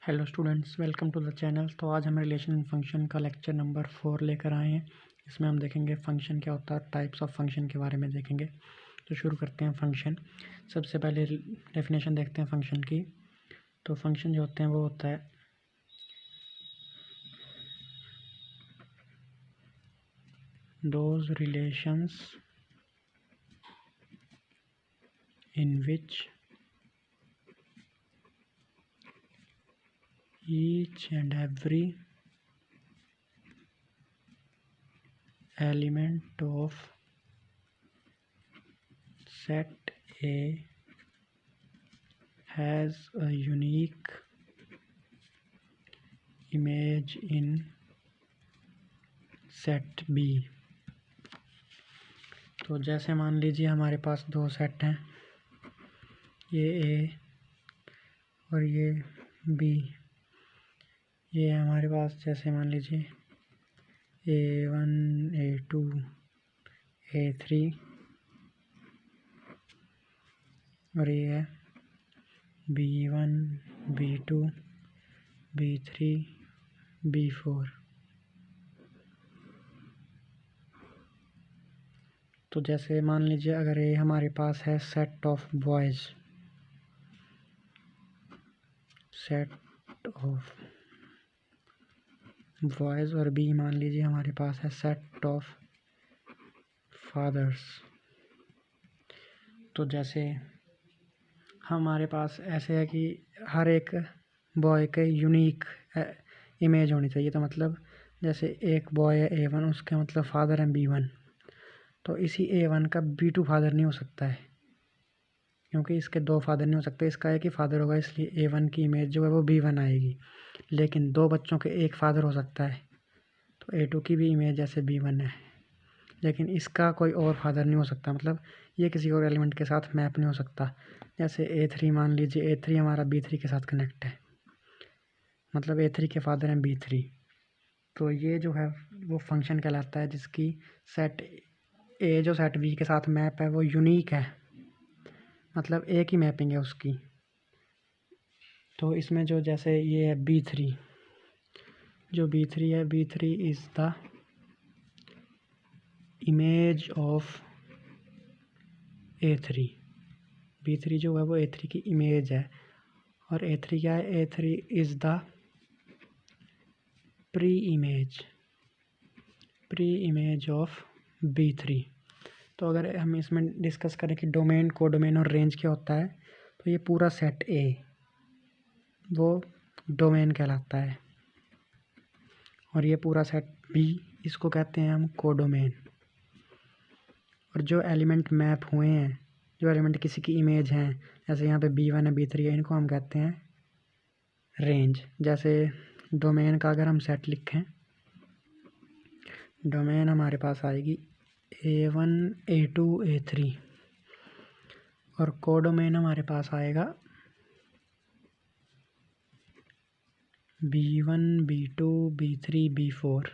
Hello students, welcome to the channel. तो आज हम रिलेशन फंक्शन का लेक्चर नंबर 4 लेकर आए हैं। इसमें हम देखेंगे फंक्शन क्या होता है, टाइप्स ऑफ फंक्शन के बारे में देखेंगे। तो शुरू करते हैं फंक्शन। सबसे पहले डेफिनेशन देखते हैं फंक्शन की। तो फंक्शन जो होते हैं वो होता है those relations in which each and every element of set A has a unique image in set B। तो जैसे मान लीजिए हमारे पास दो सेट हैं, ये A और ये B। ये हमारे पास जैसे मान लीजिए A1 A2 A3 और ये है B1 B2 B3 B4। तो जैसे मान लीजिए अगर ये हमारे पास है सेट ऑफ बॉयज़, और बी मान लीजिए हमारे पास है सेट ऑफ फादर्स। तो जैसे हमारे पास ऐसे है कि हर एक बॉय के यूनिक इमेज होनी चाहिए। तो मतलब जैसे एक बॉय है A1, उसके मतलब फादर है B1, तो इसी A1 का B2 फादर नहीं हो सकता है, क्योंकि इसके दो फादर नहीं हो सकते। इसका एक ही फादर होगा, इसलिए A1 की इमेज जो है वो B1 आएगी। लेकिन दो बच्चों के एक फादर हो सकता है, तो A2 की भी इमेज जैसे B1 है, लेकिन इसका कोई और फादर नहीं हो सकता। मतलब ये किसी और एलिमेंट के साथ मैप नहीं हो सकता। जैसे A3 मान लीजिए, A3 हमारा B3 के साथ कनेक्ट है, मतलब A3 के फादर हैं B3। तो ये जो है वो फंक्शन कहलाता है जिसकी सेट A जो सेट B के साथ मैप है वो यूनिक है, मतलब एक ही मैपिंग है उसकी। तो इसमें जो जैसे ये है B3, जो B3 है, B3 is the image of A3। B3 जो है वो A3 की इमेज है, और A3 क्या है, A3 is the pre image of B3। तो अगर हम इसमें डिस्कस करें कि डोमेन, कोडोमेन और रेंज क्या होता है, तो ये पूरा सेट A वो डोमेन कहलाता है, और ये पूरा सेट B इसको कहते हैं हम कोडोमेन। और जो एलिमेंट मैप हुए हैं, जो एलिमेंट किसी की इमेज हैं, जैसे यहाँ पे B1 है B3 है, इनको हम कहते हैं रेंज। जैसे डोमेन का अगर हम सेट लिखें, डोमेन हमारे पास आएगी A1 A2 A3, और कोडोमेन हमारे पास आएगा B1 B2 B3 B4।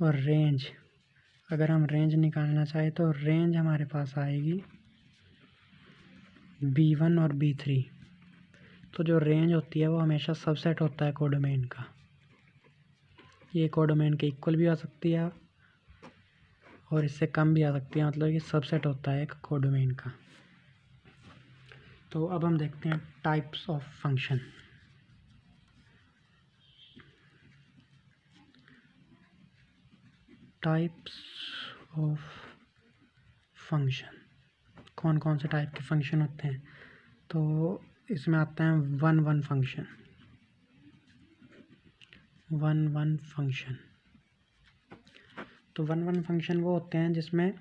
और रेंज, अगर हम रेंज निकालना चाहें तो रेंज हमारे पास आएगी B1 और B3। तो जो रेंज होती है वो हमेशा सबसेट होता है कोडोमेन का। ये कोडोमेन के इक्वल भी आ सकती है और इससे कम भी आ सकती है, मतलब ये सबसेट होता है एक कोडोमेन का। तो अब हम देखते हैं types of function. Types of function, कौन कौन से टाइप के फंक्शन होते हैं। तो इसमें आते हैं वन वन फंक्शन। तो वन वन फंक्शन वो होते हैं जिसमें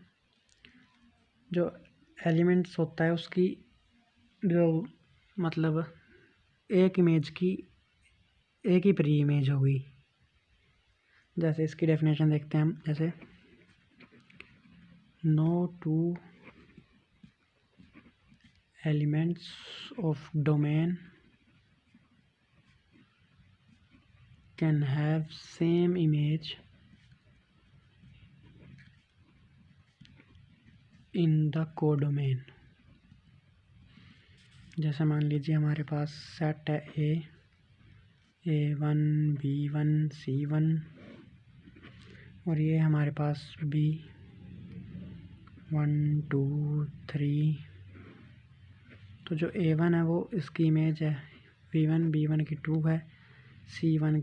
जो एलिमेंट्स होता है उसकी जो मतलब एक इमेज की एक ही प्री इमेज होगी। जैसे इसकी डेफिनेशन देखते हैं हम, जैसे no two elements of domain can have same image in the codomain. जैसे मान लीजिए हमारे पास सेट है A A1 B1 C1 और ये हमारे पास B 1 2 3। तो जो A1 है वो इसकी इमेज है B1, B1 की 2 है, C1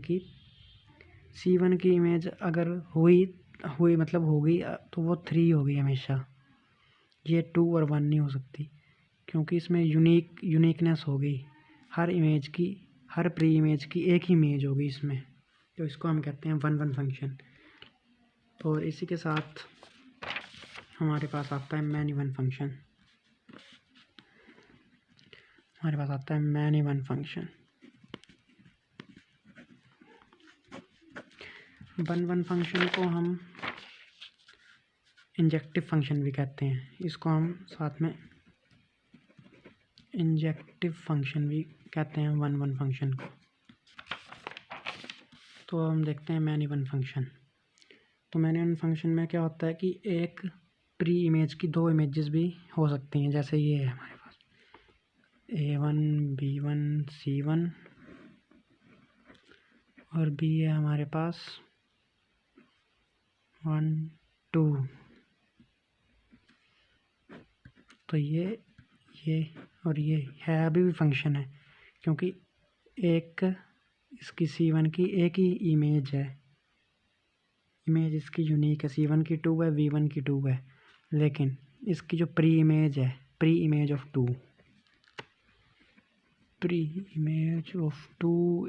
की इमेज अगर हुई मतलब होगी तो वो 3 होगी हमेशा। ये 2 और 1 नहीं हो सकती क्योंकि इसमें यूनिकनेस होगी। हर प्री इमेज की एक ही इमेज होगी इसमें, तो इसको हम कहते हैं 1 1 फंक्शन। और इसी के साथ हमारे पास आता है many one function. One one function को हम इंजेक्टिव फंक्शन भी कहते हैं। इसको हम साथ में इंजेक्टिव फंक्शन भी कहते हैं वन वन फंक्शन को। तो हम देखते हैं मैनी वन फंक्शन। तो मैनी वन फंक्शन में क्या होता है कि एक प्री इमेज की 2 इमेजेस भी हो सकती हैं, जैसे ये है हमारे पास A1 B1 C1 और B है हमारे पास 1 2। तो ये और ये है अभी भी फंक्शन है क्योंकि एक इसकी C1 की एक ही इमेज है, इमेज इसकी यूनिक है। C1 की 2 है, V1 की 2 है, लेकिन इसकी जो प्री इमेज है, pre image of 2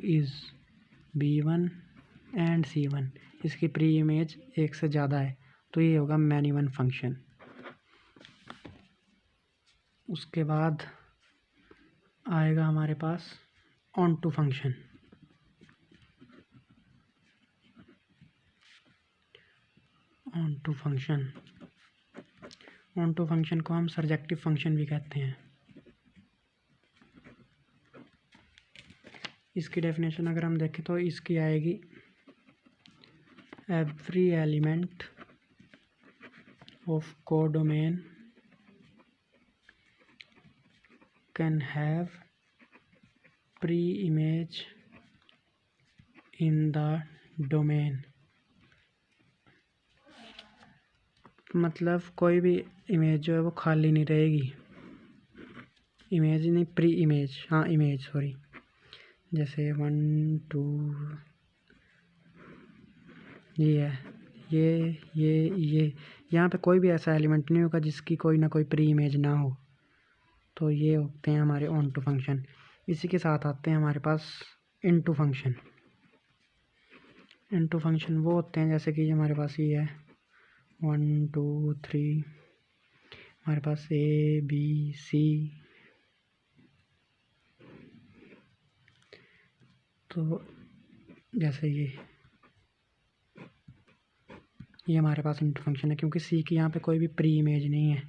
is B1 and C1। इसकी प्री इमेज एक से ज़्यादा है, तो ये होगा मैनी वन फंक्शन। उसके बाद आएगा हमारे पास onto function. Onto function को हम सर्जेक्टिव फंक्शन भी कहते हैं। इसकी डेफिनेशन अगर हम देखें तो इसकी आएगी every element of codomain can have pre image in the domain. मतलब कोई भी इमेज जो है वो खाली नहीं रहेगी। इमेज नहीं, प्री इमेज, हाँ इमेज सॉरी, जैसे 1 2 ये है, ये यहाँ पे कोई भी ऐसा एलिमेंट नहीं होगा जिसकी कोई ना कोई प्री इमेज ना हो। तो ये होते हैं हमारे ऑन टू फंक्शन। इसी के साथ आते हैं हमारे पास इनटू फंक्शन। इनटू फंक्शन वो होते हैं जैसे कि हमारे पास ये है 1 2 3, हमारे पास A B C। तो जैसे ये हमारे पास इनटू फंक्शन है क्योंकि C की यहाँ पे कोई भी प्री इमेज नहीं है,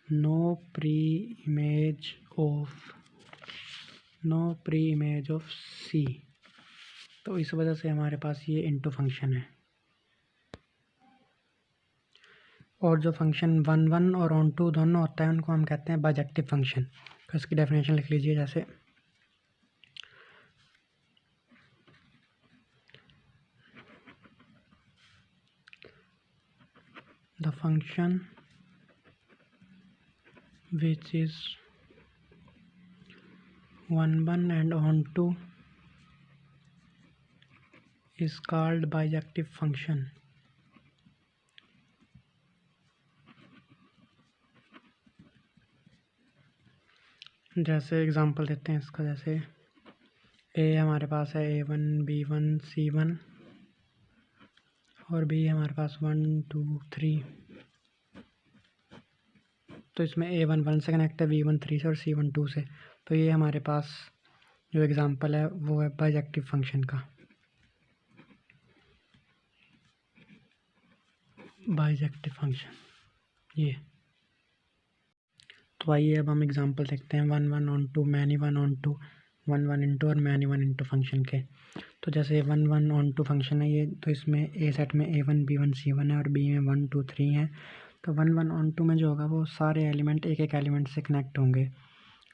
no pre image of C। तो इस वजह से हमारे पास ये इनटू फंक्शन है। और जो फंक्शन 1 1 और ऑन टू दोनों होता है उनको हम कहते हैं बाइजेक्टिव फंक्शन। तो इसकी डेफिनेशन लिख लीजिए, जैसे the function which is 1 1 and on to is called bijective function। जैसे एग्जांपल देते हैं इसका, जैसे A हमारे पास है A1 B1 C1 और B हमारे पास 1 2 3। तो इसमें A1 1 से कनेक्ट है, B1 3 से और C1 2 से। तो ये हमारे पास जो एग्जांपल है वो है बाइजेक्टिव फंक्शन का। बाइजेक्टिव फंक्शन ये। तो आइए अब हम एग्जांपल देखते हैं 1 1 onto, many one onto, 1 1 into और मैनी वन इंटू फंक्शन के। तो जैसे 1 1 ऑन टू फंक्शन है ये, तो इसमें A सेट में A1 B1 C1 है और B में 1 2 3 है। तो 1 1 ऑन टू में जो होगा वो सारे एलिमेंट एक एक एलिमेंट से कनेक्ट होंगे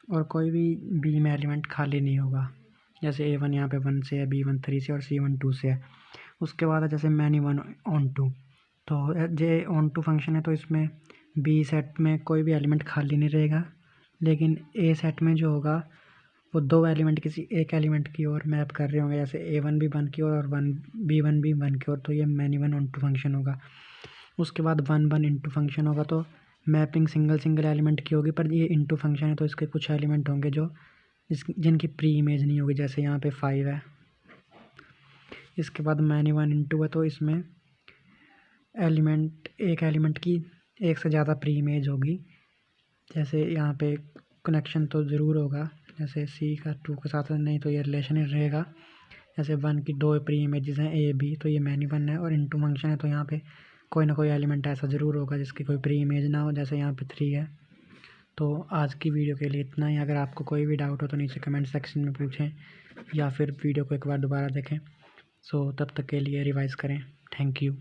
और कोई भी B में एलिमेंट खाली नहीं होगा। जैसे A1 यहाँ पे 1 से है, B1 3 से और C1 2 से है। उसके बाद है जैसे मैनी 1 ऑन 2, तो जे ऑन 2 फंक्शन है तो इसमें बी सेट में कोई भी एलिमेंट खाली नहीं रहेगा, लेकिन ए सेट में जो होगा वो दो एलिमेंट किसी एक एलिमेंट की ओर मैप कर रहे होंगे, जैसे A1 भी 1 की ओर और B1 भी 1 की ओर, तो ये मैनी 1 ऑन 2 फंक्शन होगा। उसके बाद 1 1 इंटू फंक्शन होगा, तो मैपिंग सिंगल एलिमेंट की होगी, पर ये इंटू फंक्शन है तो इसके कुछ एलिमेंट होंगे जो जिनकी प्री इमेज नहीं होगी, जैसे यहाँ पे 5 है। इसके बाद मैनी 1 इंटू है, तो इसमें एक एलिमेंट की एक से ज़्यादा प्री इमेज होगी, जैसे यहाँ पे कनेक्शन तो ज़रूर होगा, जैसे C का 2 के साथ नहीं तो ये रिलेशन ही रहेगा। जैसे 1 की 2 प्री इमेजेस हैं A B, तो ये मैनी 1 है, और इंटू फंक्शन है तो यहाँ पे कोई ना कोई एलिमेंट ऐसा ज़रूर होगा जिसकी कोई प्री इमेज ना हो, जैसे यहाँ पे 3 है। तो आज की वीडियो के लिए इतना ही। अगर आपको कोई भी डाउट हो तो नीचे कमेंट सेक्शन में पूछें या फिर वीडियो को एक बार दोबारा देखें। सो तब तक के लिए रिवाइज़ करें। Thank you.